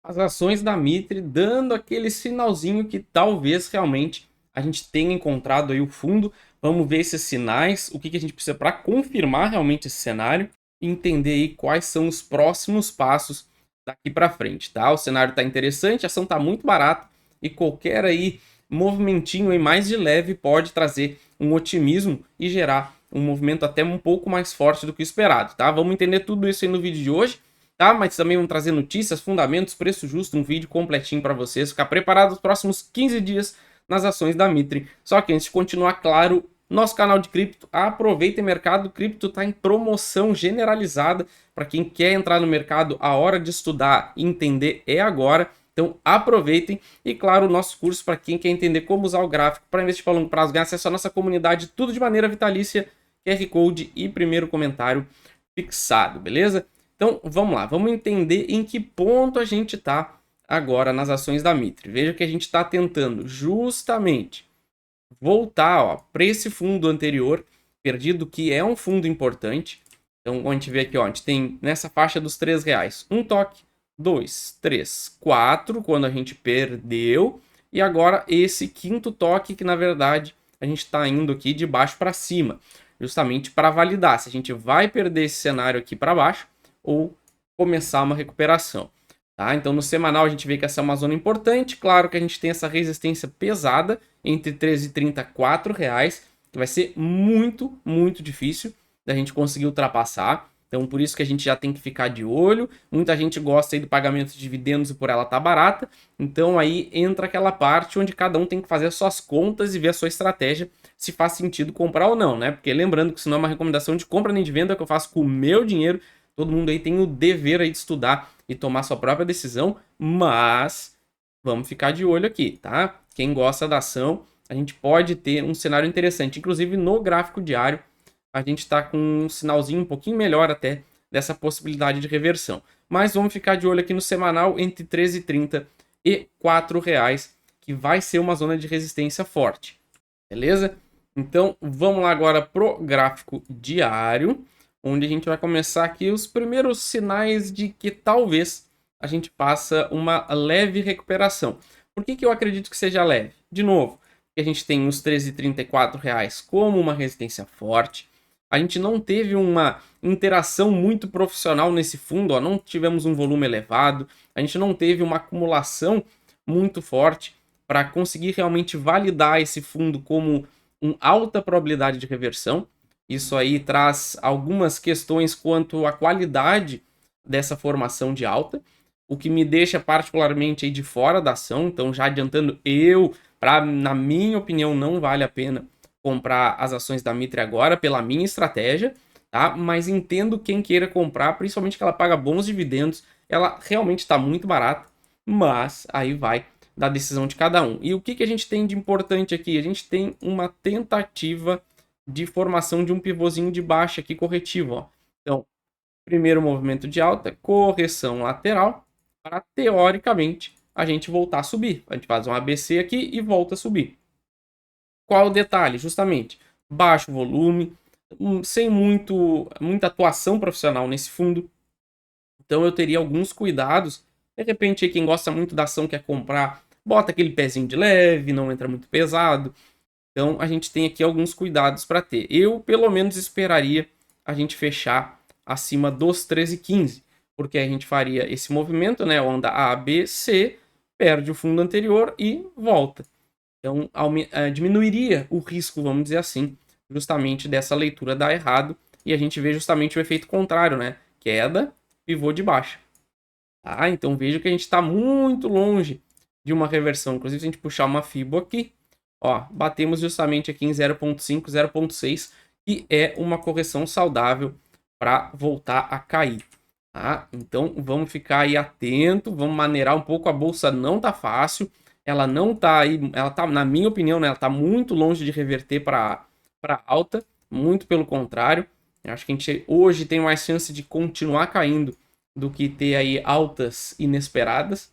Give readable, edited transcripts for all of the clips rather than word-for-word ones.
as ações da Mitre dando aquele sinalzinho que talvez realmente a gente tenha encontrado aí o fundo. Vamos ver esses sinais, o que que a gente precisa para confirmar realmente esse cenário e entender aí quais são os próximos passos daqui para frente, tá? O cenário está interessante, a ação está muito barata e qualquer aí movimentinho aí mais de leve pode trazer um otimismo e gerar um movimento até um pouco mais forte do que o esperado, tá? Vamos entender tudo isso aí no vídeo de hoje, tá? Mas também vamos trazer notícias, fundamentos, preço justo, um vídeo completinho para vocês ficar preparado nos próximos 15 dias nas ações da Mitre. Só que antes de continuar, claro, nosso canal de cripto, aproveita, o mercado cripto está em promoção generalizada para quem quer entrar no mercado. A hora de estudar e entender é agora. Então aproveitem e claro, o nosso curso para quem quer entender como usar o gráfico para investir para longo prazo, ganhar acesso à nossa comunidade, tudo de maneira vitalícia, QR Code e primeiro comentário fixado, beleza? Então vamos lá, vamos entender em que ponto a gente está agora nas ações da Mitre. Veja que a gente está tentando justamente voltar para esse fundo anterior perdido, que é um fundo importante. Então, a gente vê aqui, ó, a gente tem nessa faixa dos R$ 3, um toque, 2, 3, 4, quando a gente perdeu, e agora esse quinto toque, que na verdade a gente está indo aqui de baixo para cima, justamente para validar se a gente vai perder esse cenário aqui para baixo ou começar uma recuperação. Tá? Então, no semanal, a gente vê que essa é uma zona importante. Claro que a gente tem essa resistência pesada entre 13,30 e R$ 4, que vai ser muito, muito difícil da gente conseguir ultrapassar. Então, por isso que a gente já tem que ficar de olho. Muita gente gosta aí do pagamento de dividendos e por ela tá barata. Então, aí entra aquela parte onde cada um tem que fazer as suas contas e ver a sua estratégia, se faz sentido comprar ou não, né? Porque lembrando que isso não é uma recomendação de compra nem de venda, é o que eu faço com o meu dinheiro. Todo mundo aí tem o dever aí de estudar e tomar sua própria decisão, mas vamos ficar de olho aqui, tá? Quem gosta da ação, a gente pode ter um cenário interessante. Inclusive no gráfico diário, a gente está com um sinalzinho um pouquinho melhor até dessa possibilidade de reversão. Mas vamos ficar de olho aqui no semanal entre 13,30 e R$ 4, que vai ser uma zona de resistência forte, beleza? Então vamos lá agora pro gráfico diário, onde a gente vai começar aqui os primeiros sinais de que talvez a gente faça uma leve recuperação. Por que eu acredito que seja leve? De novo, a gente tem os R$ 13,34 como uma resistência forte. A gente não teve uma interação muito profissional nesse fundo, ó, não tivemos um volume elevado, a gente não teve uma acumulação muito forte para conseguir realmente validar esse fundo como uma alta probabilidade de reversão. Isso aí traz algumas questões quanto à qualidade dessa formação de alta, o que me deixa particularmente aí de fora da ação. Então, já adiantando, na minha opinião, não vale a pena comprar as ações da Mitre agora pela minha estratégia, tá? Mas entendo quem queira comprar, principalmente que ela paga bons dividendos, ela realmente está muito barata, mas aí vai da decisão de cada um. E o que a gente tem de importante aqui? A gente tem uma tentativa de formação de um pivôzinho de baixa aqui corretivo, ó. Então, primeiro movimento de alta, correção lateral, para teoricamente a gente voltar a subir. A gente faz um ABC aqui e volta a subir. Qual o detalhe? Justamente, baixo volume, sem muita atuação profissional nesse fundo. Então eu teria alguns cuidados. De repente, quem gosta muito da ação quer comprar, bota aquele pezinho de leve, não entra muito pesado. Então a gente tem aqui alguns cuidados para ter. Eu, pelo menos, esperaria a gente fechar acima dos 13,15, porque a gente faria esse movimento, né? Onda A, B, C, perde o fundo anterior e volta. Então diminuiria o risco, vamos dizer assim, justamente dessa leitura dar errado e a gente vê justamente o efeito contrário, né? Queda, pivô de baixa. Tá? Então veja que a gente está muito longe de uma reversão. Inclusive, se a gente puxar uma FIBO aqui, ó, batemos justamente aqui em 0,5, 0,6, que é uma correção saudável para voltar a cair. Tá? Então vamos ficar aí atento, vamos maneirar um pouco. A bolsa não tá fácil, ela não tá aí, ela tá, na minha opinião, né, ela tá muito longe de reverter para alta, muito pelo contrário. Eu acho que a gente hoje tem mais chance de continuar caindo do que ter aí altas inesperadas.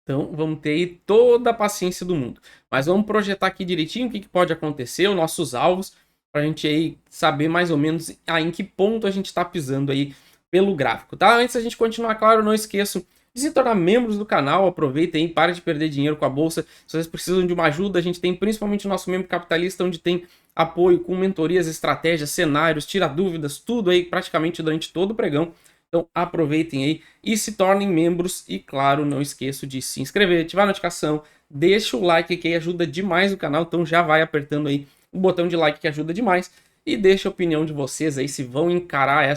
Então vamos ter aí toda a paciência do mundo. Mas vamos projetar aqui direitinho o que pode acontecer, os nossos alvos, para a gente aí saber mais ou menos em que ponto a gente está pisando aí pelo gráfico, tá? Antes da gente continuar, claro, não esqueçam de se tornar membros do canal. Aproveitem aí, para de perder dinheiro com a bolsa. Se vocês precisam de uma ajuda, a gente tem principalmente o nosso membro capitalista, onde tem apoio com mentorias, estratégias, cenários, tira dúvidas, tudo aí praticamente durante todo o pregão. Então aproveitem aí e se tornem membros. E claro, não esqueçam de se inscrever, ativar a notificação, deixa o like que ajuda demais o canal. Então já vai apertando aí o botão de like que ajuda demais. E deixa a opinião de vocês aí se vão encarar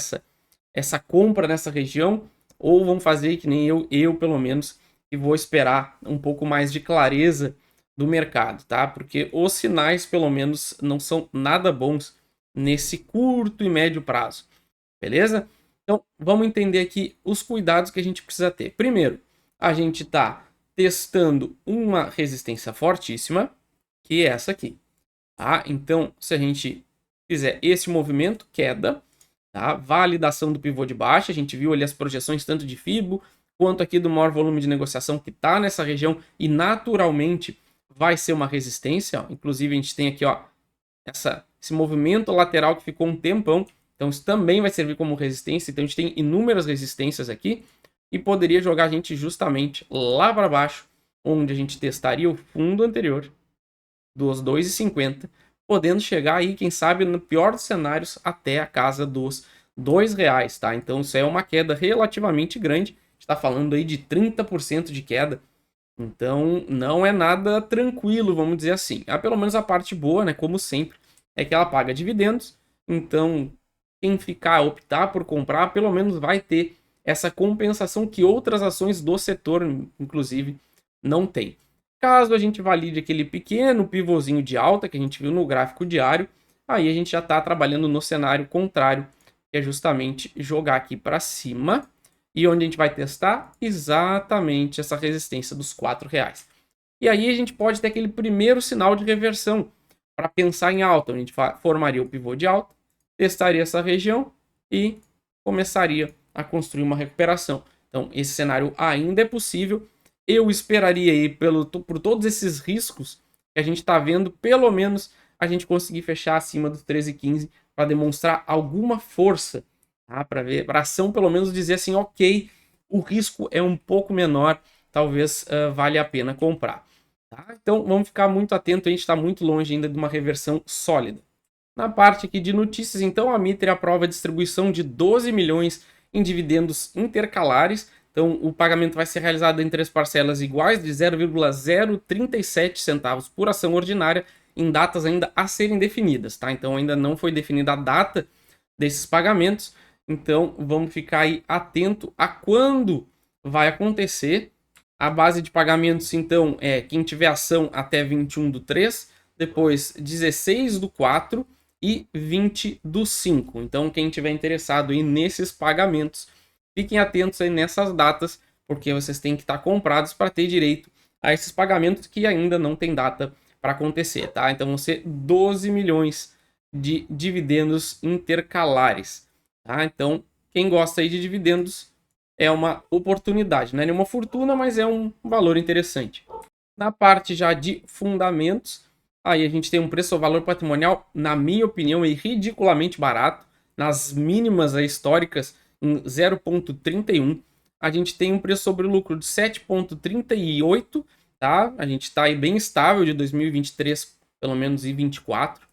essa compra nessa região ou vão fazer que nem eu pelo menos, que vou esperar um pouco mais de clareza do mercado, tá? Porque os sinais, pelo menos, não são nada bons nesse curto e médio prazo, beleza? Então, vamos entender aqui os cuidados que a gente precisa ter. Primeiro, a gente está testando uma resistência fortíssima, que é essa aqui, tá? Então, se a gente fizer esse movimento, queda, tá? Validação do pivô de baixa, a gente viu ali as projeções tanto de FIBO, quanto aqui do maior volume de negociação que está nessa região e naturalmente vai ser uma resistência, ó. Inclusive a gente tem aqui, ó, esse movimento lateral que ficou um tempão, então isso também vai servir como resistência. Então a gente tem inúmeras resistências aqui e poderia jogar a gente justamente lá para baixo, onde a gente testaria o fundo anterior dos 2,50, podendo chegar aí, quem sabe, no pior dos cenários, até a casa dos R$2, tá? Então isso é uma queda relativamente grande, a gente está falando aí de 30% de queda, então não é nada tranquilo, vamos dizer assim. Pelo menos a parte boa, né, como sempre, é que ela paga dividendos, então quem optar por comprar, pelo menos vai ter essa compensação que outras ações do setor, inclusive, não tem. Caso a gente valide aquele pequeno pivôzinho de alta que a gente viu no gráfico diário, aí a gente já está trabalhando no cenário contrário, que é justamente jogar aqui para cima, e onde a gente vai testar exatamente essa resistência dos R$4. E aí a gente pode ter aquele primeiro sinal de reversão para pensar em alta, onde a gente formaria o pivô de alta, testaria essa região e começaria a construir uma recuperação. Então esse cenário ainda é possível. Eu esperaria aí, por todos esses riscos que a gente está vendo, pelo menos a gente conseguir fechar acima dos 13,15 para demonstrar alguma força, tá? Para a ação pelo menos dizer assim, ok, o risco é um pouco menor, talvez valha a pena comprar. Tá? Então vamos ficar muito atento, a gente está muito longe ainda de uma reversão sólida. Na parte aqui de notícias, então, a Mitre aprova a distribuição de 12 milhões em dividendos intercalares. Então, o pagamento vai ser realizado em 3 parcelas iguais de 0,037 centavos por ação ordinária em datas ainda a serem definidas, tá? Então, ainda não foi definida a data desses pagamentos. Então, vamos ficar aí atento a quando vai acontecer. A base de pagamentos, então, é quem tiver ação até 21/3, depois 16/4 e 20/5. Então, quem tiver interessado aí nesses pagamentos, fiquem atentos aí nessas datas, porque vocês têm que estar comprados para ter direito a esses pagamentos que ainda não tem data para acontecer, tá? Então vão ser 12 milhões de dividendos intercalares, tá? Então, quem gosta aí de dividendos é uma oportunidade, não é nenhuma fortuna, mas é um valor interessante. Na parte já de fundamentos, aí a gente tem um preço ao valor patrimonial, na minha opinião, é ridiculamente barato, nas mínimas históricas, em 0,31. A gente tem um preço sobre lucro de 7,38, tá? A gente está aí bem estável de 2023, pelo menos, e 2024.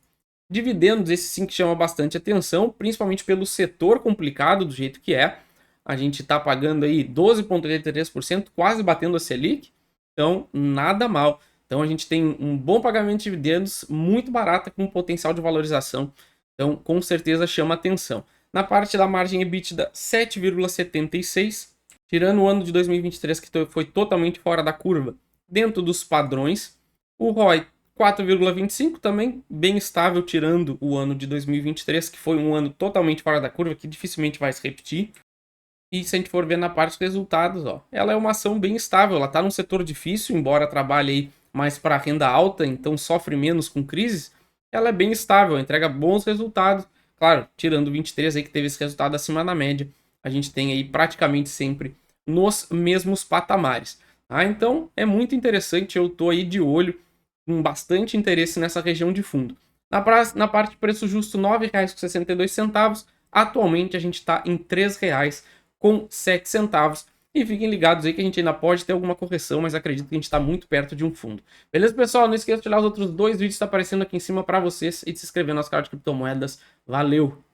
Dividendos, esse sim que chama bastante atenção, principalmente pelo setor complicado do jeito que é. A gente está pagando aí 12,83%, quase batendo a Selic, então nada mal. Então a gente tem um bom pagamento de dividendos, muito barata, com potencial de valorização. Então com certeza chama atenção. Na parte da margem EBITDA, 7,76, tirando o ano de 2023 que foi totalmente fora da curva, dentro dos padrões. O ROI 4,25 também bem estável, tirando o ano de 2023, que foi um ano totalmente fora da curva, que dificilmente vai se repetir. E se a gente for ver na parte dos resultados, ó, ela é uma ação bem estável, ela está num setor difícil, embora trabalhe aí mais para renda alta, então sofre menos com crises, ela é bem estável, entrega bons resultados. Claro, tirando o 23 aí que teve esse resultado acima da média, a gente tem aí praticamente sempre nos mesmos patamares. Tá? Então é muito interessante, eu estou aí de olho, com bastante interesse nessa região de fundo. Na parte de preço justo, R$ 9,62, atualmente a gente está em R$ 3,07. E fiquem ligados aí que a gente ainda pode ter alguma correção, mas acredito que a gente está muito perto de um fundo. Beleza, pessoal? Não esqueça de olhar os outros 2 vídeos que estão aparecendo aqui em cima para vocês e de se inscrever no nosso canal de criptomoedas. Valeu!